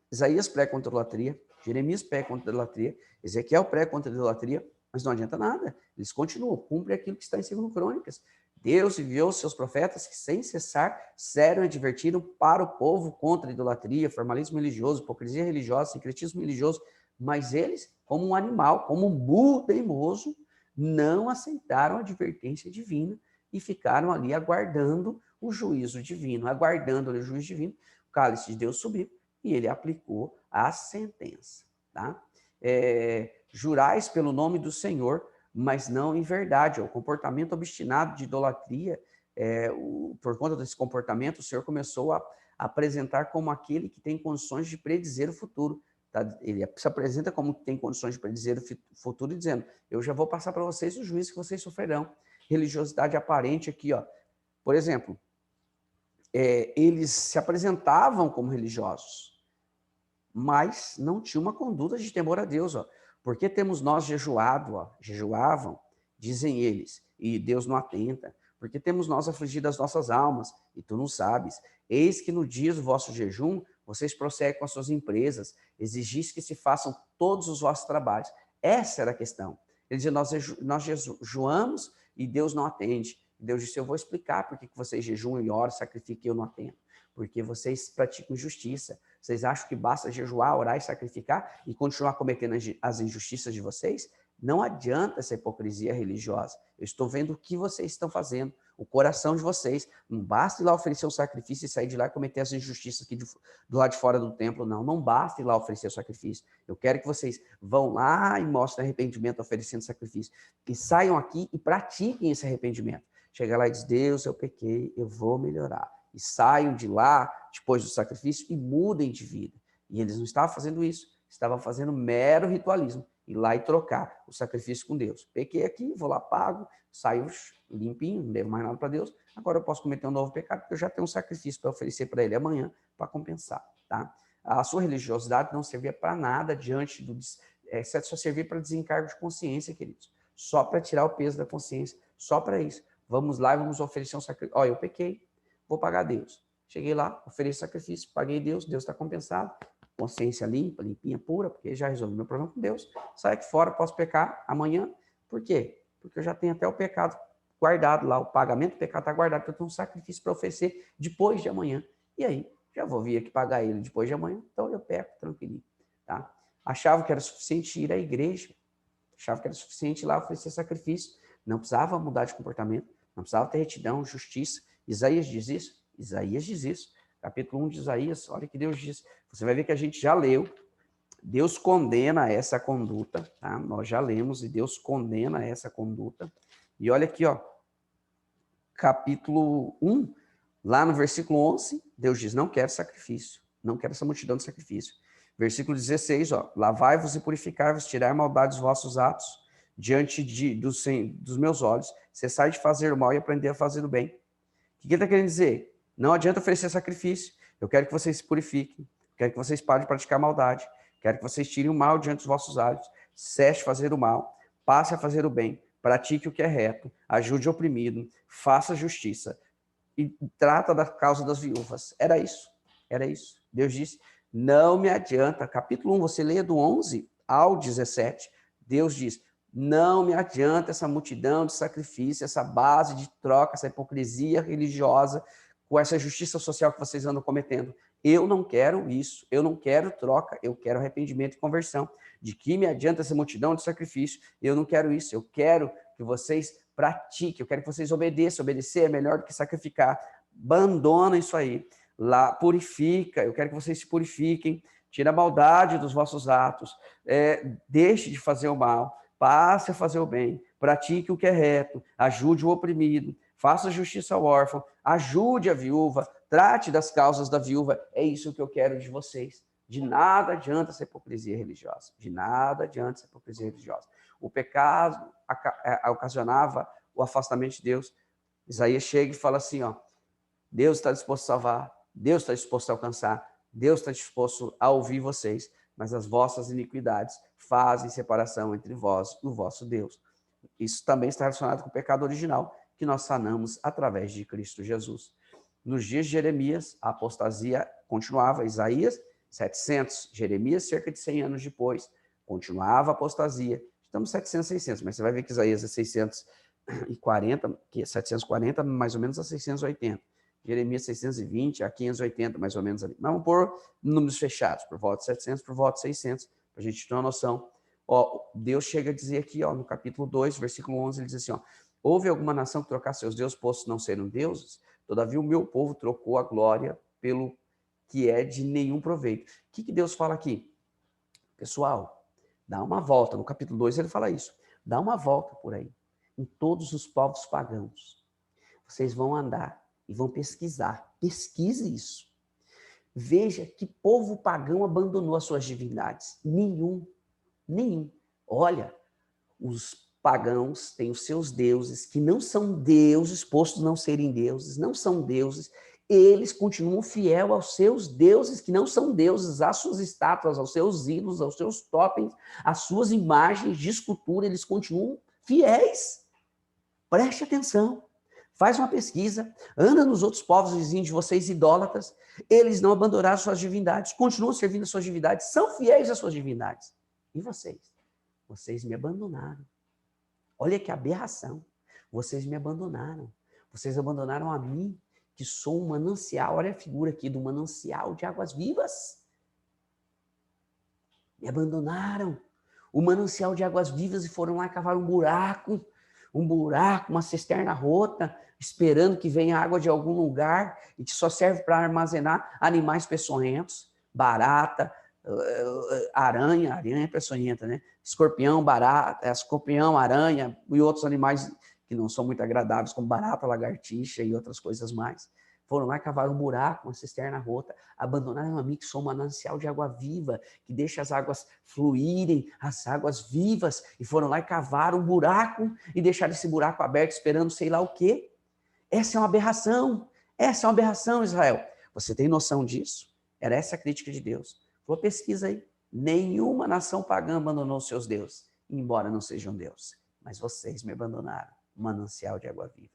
Isaías prega contra a idolatria, Jeremias prega contra a idolatria, Ezequiel prega contra a idolatria, mas não adianta nada. Eles continuam, cumprem aquilo que está em 2 Crônicas. Deus enviou seus profetas que, sem cessar, sério advertiram para o povo contra a idolatria, formalismo religioso, hipocrisia religiosa, sincretismo religioso, mas eles, como um animal, como um burro teimoso, não aceitaram a advertência divina e ficaram ali aguardando o juízo divino, aguardando o juízo divino. O cálice de Deus subiu e ele aplicou a sentença. Tá? Jurais pelo nome do Senhor, mas não em verdade. O comportamento obstinado de idolatria, por conta desse comportamento, o Senhor começou a apresentar como aquele que tem condições de predizer o futuro. Tá? Ele se apresenta como que tem condições de predizer o futuro, dizendo, eu já vou passar para vocês o juízo que vocês sofrerão. Religiosidade aparente aqui, ó. Por exemplo, eles se apresentavam como religiosos, mas não tinham uma conduta de temor a Deus, ó. Porque temos nós jejuado, ó, jejuavam, dizem eles, e Deus não atenta. Porque temos nós afligido as nossas almas, e tu não sabes. Eis que no dia do vosso jejum, vocês prosseguem com as suas empresas, exigis que se façam todos os vossos trabalhos. Essa era a questão. Ele dizia, nós jejuamos e Deus não atende. Deus disse, eu vou explicar por que vocês jejuam e oram, sacrificam e eu não atendo. Porque vocês praticam injustiça. Vocês acham que basta jejuar, orar e sacrificar e continuar cometendo as injustiças de vocês? Não adianta essa hipocrisia religiosa. Eu estou vendo o que vocês estão fazendo, o coração de vocês. Não basta ir lá oferecer um sacrifício e sair de lá e cometer as injustiças aqui do lado de fora do templo, não. Não basta ir lá oferecer o sacrifício. Eu quero que vocês vão lá e mostrem arrependimento oferecendo sacrifício. E saiam aqui e pratiquem esse arrependimento. Chega lá e diz, Deus, eu pequei, eu vou melhorar. E saiam de lá, depois do sacrifício, e mudem de vida. E eles não estavam fazendo isso, estavam fazendo mero ritualismo. Ir lá e trocar o sacrifício com Deus. Pequei aqui, vou lá, pago, saio limpinho, não devo mais nada para Deus. Agora eu posso cometer um novo pecado, porque eu já tenho um sacrifício para oferecer para ele amanhã, para compensar. Tá? A sua religiosidade não servia para nada diante do... só servia para desencargo de consciência, queridos. Só para tirar o peso da consciência, só para isso. Vamos lá e vamos oferecer um sacrifício. Olha, eu pequei, vou pagar a Deus. Cheguei lá, ofereci sacrifício, paguei Deus, Deus está compensado. Consciência limpa, limpinha, pura, porque já resolvi meu problema com Deus. Sai aqui fora, posso pecar amanhã. Por quê? Porque eu já tenho até o pecado guardado lá, o pagamento do pecado está guardado, porque eu tenho um sacrifício para oferecer depois de amanhã. E aí, já vou vir aqui pagar ele depois de amanhã, então eu peco tranquilinho. Tá? Achava que era suficiente ir à igreja, achava que era suficiente ir lá oferecer sacrifício, não precisava mudar de comportamento, não precisava ter retidão, justiça. Isaías diz isso? Isaías diz isso. Capítulo 1 de Isaías, olha que Deus diz. Você vai ver que a gente já leu. Deus condena essa conduta, tá? Nós já lemos e Deus condena essa conduta. E olha aqui, ó, capítulo 1, lá no versículo 11, Deus diz, não quero sacrifício, não quero essa multidão de sacrifício. Versículo 16, ó, lavai-vos e purificai-vos, tirai a maldade dos vossos atos diante dos meus olhos, cessai de fazer o mal e aprender a fazer o bem. O que ele está querendo dizer? Não adianta oferecer sacrifício. Eu quero que vocês se purifiquem. Quero que vocês parem de praticar maldade. Quero que vocês tirem o mal diante dos vossos olhos. Cesse de fazer o mal. Passe a fazer o bem. Pratique o que é reto. Ajude o oprimido. Faça justiça. E trata da causa das viúvas. Era isso. Era isso. Deus disse, não me adianta. Capítulo 1, você leia do 11 ao 17. Deus diz, não me adianta essa multidão de sacrifício, essa base de troca, essa hipocrisia religiosa, com essa justiça social que vocês andam cometendo. Eu não quero isso, eu não quero troca, eu quero arrependimento e conversão. De que me adianta essa multidão de sacrifício? Eu não quero isso, eu quero que vocês pratiquem, eu quero que vocês obedeçam. Obedecer é melhor do que sacrificar. Abandona isso aí. Lá, purifica, eu quero que vocês se purifiquem, tira a maldade dos vossos atos, deixe de fazer o mal, passe a fazer o bem, pratique o que é reto, ajude o oprimido, faça justiça ao órfão, ajude a viúva, trate das causas da viúva. É isso que eu quero de vocês. De nada adianta essa hipocrisia religiosa. De nada adianta essa hipocrisia religiosa. O pecado ocasionava o afastamento de Deus. Isaías chega e fala assim, ó, Deus está disposto a salvar, Deus está disposto a alcançar, Deus está disposto a ouvir vocês, mas as vossas iniquidades fazem separação entre vós e o vosso Deus. Isso também está relacionado com o pecado original, que nós sanamos através de Cristo Jesus. Nos dias de Jeremias, a apostasia continuava. Isaías, 700. Jeremias, cerca de 100 anos depois, continuava a apostasia. Estamos 700, 600, mas você vai ver que Isaías é 640, que é 740, mais ou menos a 680. Jeremias 620 a 580, mais ou menos ali. Mas vamos pôr números fechados, por volta de 700, por volta de 600, para a gente ter uma noção. Ó, Deus chega a dizer aqui, ó, no capítulo 2, versículo 11, ele diz assim, ó, houve alguma nação que trocasse seus deuses, postos não serem deuses? Todavia o meu povo trocou a glória pelo que é de nenhum proveito. O que Deus fala aqui? Pessoal, dá uma volta. No capítulo 2 ele fala isso. Dá uma volta por aí, em todos os povos pagãos. Vocês vão andar e vão pesquisar. Pesquise isso. Veja que povo pagão abandonou as suas divindades. Nenhum. Olha, os pagãos têm os seus deuses, que não são deuses, postos não serem deuses, não são deuses. Eles continuam fiel aos seus deuses, que não são deuses, às suas estátuas, aos seus ídolos, aos seus totens, às suas imagens de escultura, eles continuam fiéis. Preste atenção. Faz uma pesquisa, anda nos outros povos vizinhos de vocês, idólatras, eles não abandonaram suas divindades, continuam servindo as suas divindades, são fiéis às suas divindades. E vocês? Vocês me abandonaram. Olha que aberração. Vocês me abandonaram. Vocês abandonaram a mim, que sou um manancial. Olha a figura aqui do manancial de águas vivas. Me abandonaram. O manancial de águas vivas e foram lá cavar um buraco, uma cisterna rota, esperando que venha água de algum lugar e que só serve para armazenar animais peçonhentos, barata, aranha é peçonhenta, né? Escorpião, barata, escorpião, aranha e outros animais que não são muito agradáveis, como barata, lagartixa e outras coisas mais. Foram lá cavar um buraco, uma cisterna rota, abandonaram a mim, que sou um manancial de água viva, que deixa as águas fluírem, as águas vivas, e foram lá e cavaram um buraco e deixaram esse buraco aberto, esperando sei lá o quê. Essa é uma aberração. Essa é uma aberração, Israel. Você tem noção disso? Era essa a crítica de Deus. Falou, pesquisa aí. Nenhuma nação pagã abandonou seus deuses, embora não sejam deuses. Mas vocês me abandonaram, manancial de água viva.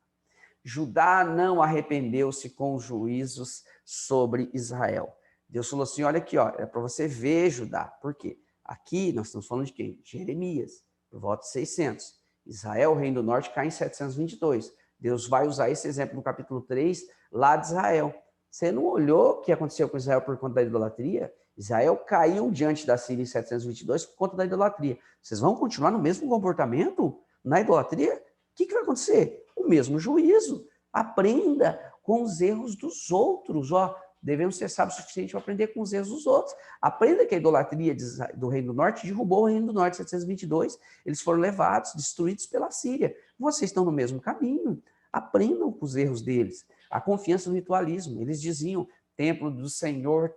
Judá não arrependeu-se com os juízos sobre Israel. Deus falou assim, olha aqui, ó, é para você ver, Judá. Por quê? Aqui nós estamos falando de quem? Jeremias, por volta de 600. Israel, o reino do norte, cai em 722. Deus vai usar esse exemplo no capítulo 3, lá de Israel. Você não olhou o que aconteceu com Israel por conta da idolatria? Israel caiu diante da Síria em 722 por conta da idolatria. Vocês vão continuar no mesmo comportamento? Na idolatria? O que vai acontecer? O mesmo juízo. Aprenda com os erros dos outros. Ó, devemos ser sábios o suficiente para aprender com os erros dos outros. Aprenda que a idolatria do Reino do Norte derrubou o Reino do Norte em 722. Eles foram levados, destruídos pela Síria. Vocês estão no mesmo caminho. Aprendam com os erros deles. A confiança no ritualismo. Eles diziam, templo do Senhor,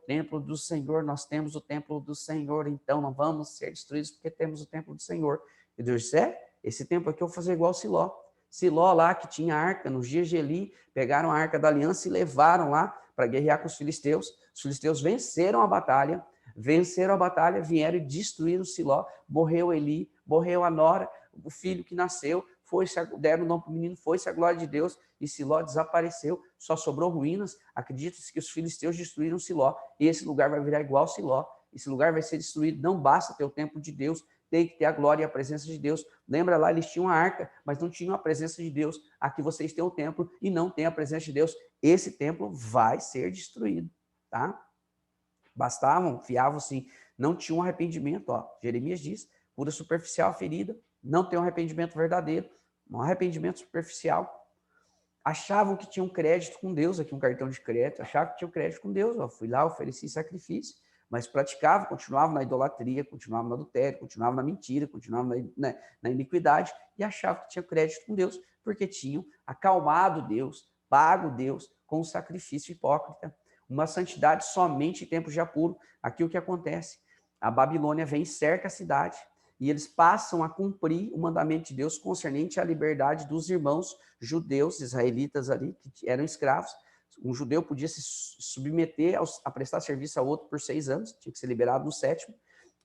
nós temos o templo do Senhor, então não vamos ser destruídos porque temos o templo do Senhor. E Deus disse, esse templo aqui eu vou fazer igual Siló. Siló lá, que tinha arca, nos dias de Eli, pegaram a arca da aliança e levaram lá para guerrear com os filisteus. Os filisteus venceram a batalha, vieram e destruíram Siló. Morreu Eli, morreu a nora, o filho que nasceu, deram o nome para o menino, foi-se a glória de Deus, e Siló desapareceu, só sobrou ruínas. Acredita-se que os filisteus destruíram Siló, e esse lugar vai virar igual Siló. Esse lugar vai ser destruído, não basta ter o templo de Deus, tem que ter a glória e a presença de Deus. Lembra lá, eles tinham a arca, mas não tinham a presença de Deus. Aqui vocês têm o templo e não têm a presença de Deus. Esse templo vai ser destruído, tá? Fiavam sim, não tinham arrependimento, ó. Jeremias diz, cura superficial a ferida, não tem um arrependimento verdadeiro, um arrependimento superficial. Achavam que tinham crédito com Deus, aqui um cartão de crédito, achavam que tinham crédito com Deus, ó. Fui lá, ofereci sacrifício, mas praticavam, continuavam na idolatria, continuavam no adultério, continuavam na mentira, continuavam na iniquidade, e achavam que tinham crédito com Deus, porque tinham acalmado Deus, pago Deus com um sacrifício hipócrita, uma santidade somente em tempos de apuro. Aqui o que acontece? A Babilônia vem e cerca a cidade, e eles passam a cumprir o mandamento de Deus concernente à liberdade dos irmãos judeus, israelitas ali, que eram escravos. Um judeu podia se submeter a prestar serviço a outro por 6 anos, tinha que ser liberado no 7º,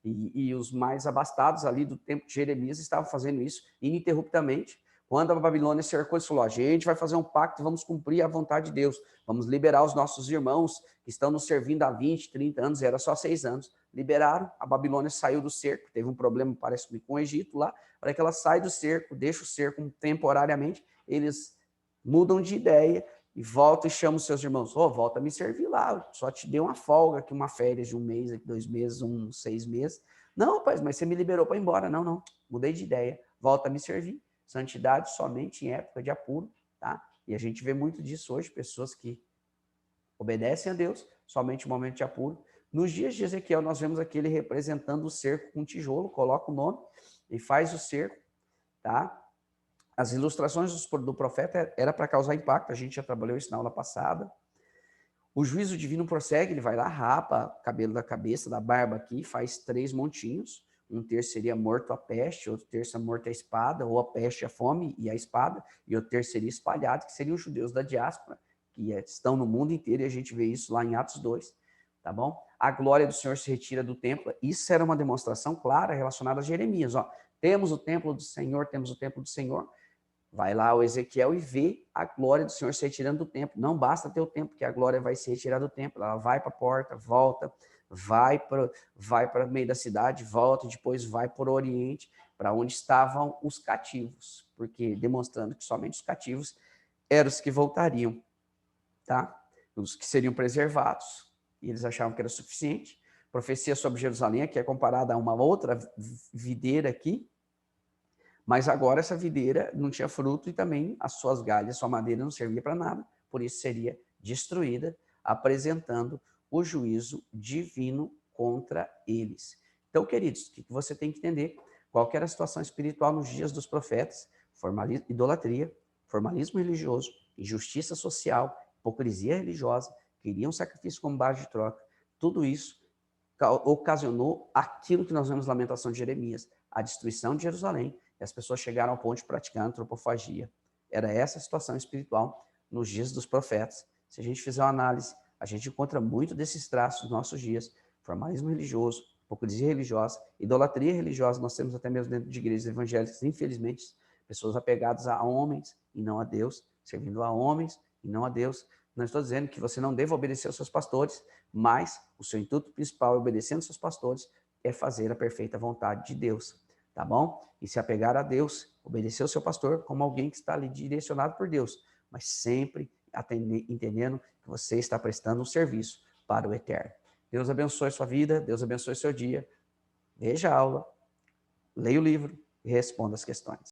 e os mais abastados ali do tempo de Jeremias estavam fazendo isso ininterruptamente. Quando a Babilônia cercou, ele falou, a gente vai fazer um pacto, vamos cumprir a vontade de Deus, vamos liberar os nossos irmãos que estão nos servindo há 20, 30 anos, era só 6 anos. Liberaram, a Babilônia saiu do cerco, teve um problema, parece, com o Egito lá, para que ela sai do cerco, deixa o cerco temporariamente, eles mudam de ideia e voltam e chamam os seus irmãos, volta a me servir lá, só te dei uma folga aqui, uma férias de 1 mês, 2 meses, 6 meses. Não, rapaz, mas você me liberou para ir embora. Não, mudei de ideia, volta a me servir. Santidade somente em época de apuro, tá? E a gente vê muito disso hoje, pessoas que obedecem a Deus somente no momento de apuro. Nos dias de Ezequiel, nós vemos aqui ele representando o cerco com tijolo, coloca o nome e faz o cerco, tá? As ilustrações do profeta era para causar impacto, a gente já trabalhou isso na aula passada. O juízo divino prossegue, ele vai lá, rapa o cabelo da cabeça, da barba aqui, faz 3 montinhos. Um terço seria morto a peste, outro terço morto a espada, ou a peste, a fome e a espada, e outro terço seria espalhado, que seriam os judeus da diáspora, que estão no mundo inteiro, e a gente vê isso lá em Atos 2, tá bom? A glória do Senhor se retira do templo, isso era uma demonstração clara relacionada a Jeremias, ó. Temos o templo do Senhor, temos o templo do Senhor. Vai lá o Ezequiel e vê a glória do Senhor se retirando do templo. Não basta ter o templo, que a glória vai se retirar do templo. Ela vai para a porta, volta, vai para o meio da cidade, volta, e depois vai para o Oriente, para onde estavam os cativos, porque demonstrando que somente os cativos eram os que voltariam, tá? Os que seriam preservados. E eles achavam que era suficiente. Profecia sobre Jerusalém, que é comparada a uma outra videira aqui, mas agora essa videira não tinha fruto e também as suas galhas, sua madeira não servia para nada, por isso seria destruída, apresentando o juízo divino contra eles. Então, queridos, o que você tem que entender? Qual era a situação espiritual nos dias dos profetas? Idolatria, formalismo religioso, injustiça social, hipocrisia religiosa, queriam sacrifício como base de troca. Tudo isso ocasionou aquilo que nós vemos na Lamentação de Jeremias, a destruição de Jerusalém, e as pessoas chegaram ao ponto de praticar antropofagia. Era essa a situação espiritual nos dias dos profetas. Se a gente fizer uma análise, a gente encontra muito desses traços nos nossos dias. Formalismo religioso, hipocrisia religiosa, idolatria religiosa. Nós temos até mesmo dentro de igrejas evangélicas, infelizmente, pessoas apegadas a homens e não a Deus, servindo a homens e não a Deus. Não estou dizendo que você não deva obedecer aos seus pastores, mas o seu intuito principal, obedecendo aos seus pastores, é fazer a perfeita vontade de Deus. Tá bom? E se apegar a Deus, obedecer ao seu pastor como alguém que está ali direcionado por Deus, mas sempre entendendo que você está prestando um serviço para o eterno. Deus abençoe sua vida, Deus abençoe seu dia. Veja a aula, leia o livro e responda as questões.